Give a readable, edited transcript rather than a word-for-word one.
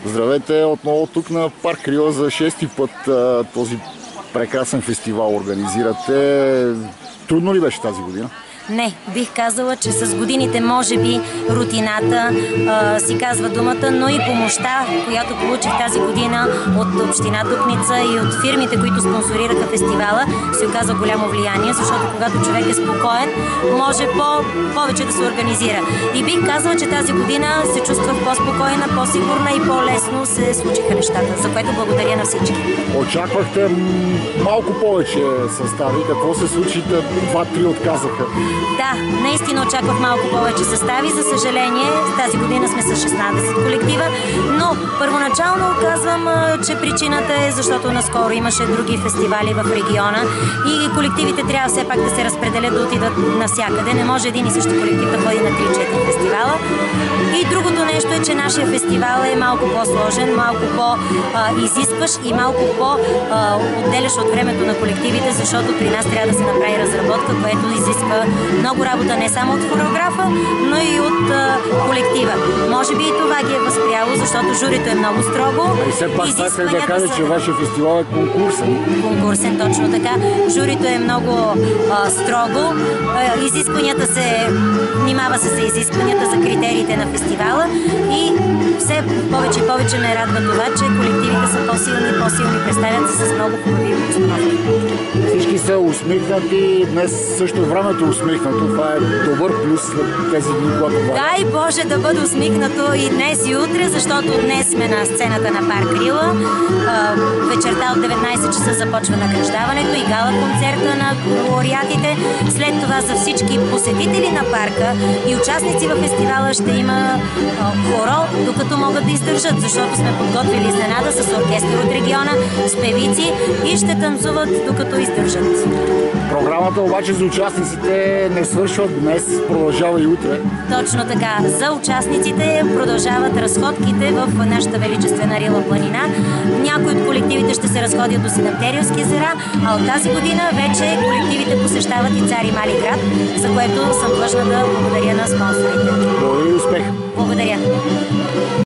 Здравейте отново тук на парк Рила за 6-ти път този прекрасен фестивал организирате. Трудно ли беше тази година? Не, бих казала, че с годините може би рутината си казва думата, но и помощта, която получих тази година от община Дупница и от фирмите, които спонсорираха фестивала, се оказа голямо влияние, защото когато човек е спокоен, може повече да се организира. И бих казала, че тази година се чувствах по-спокойна, по-сигурна и по-лесно се случиха нещата, за което благодаря на всички. Очаквахте малко повече състави. Какво се случи? 2-3 отказаха. Да, наистина очаквах малко повече състави. За съжаление, тази година сме с 16 колектива, но първоначално казвам, че причината е защото наскоро имаше други фестивали в региона и колективите трябва все пак да се разпределят, да отидат навсякъде. Не може един и същи колектив да ходи на 3-4 фестивала. И другото нещо е, че нашия фестивал е малко по-сложен, малко по-изискващ и малко по-отделящ от времето на колективите, защото при нас трябва да се направи разработка, което изисква много работа не само от хореографа, но и от колектива. Може би и това ги е възприяло, защото журито е много строго. И все пак исках да кажа, че вашия фестивал е конкурсен. Конкурсен, точно така. Журито е много строго. Изискванията внимава се за изискванията за критериите на фестивала и все повече и повече ме радва това, че колективите са по-силни, представят се с много хубави постановки. Всички са усмихнати, днес също времето е усмихнато. Това е добър плюс след тези дни, когато това. Дай Боже да бъде усмихнато и днес и утре, защото днес сме на сцената на парк Рила. Вечерта от 19 часа започва награждаването и гала концерта на лауреатите. След това за всички посетители на парка и участници в фестивала ще има хоро, докато могат да издържат, защото сме подготвили изненада с оркестър от региона, с певици и ще танцуват докато издържат. Програмата обаче за участниците не свършва днес, продължава и утре. Точно така. За участниците продължават разходките в нашата величествена Рила планина. Някои от колективите ще се разходят до Седемтериевски езера, а от тази година вече колективите посещават и Цар и Мали град, за което съм длъжна да благодаря на спонсорите. Благодаря и успех! Благодаря!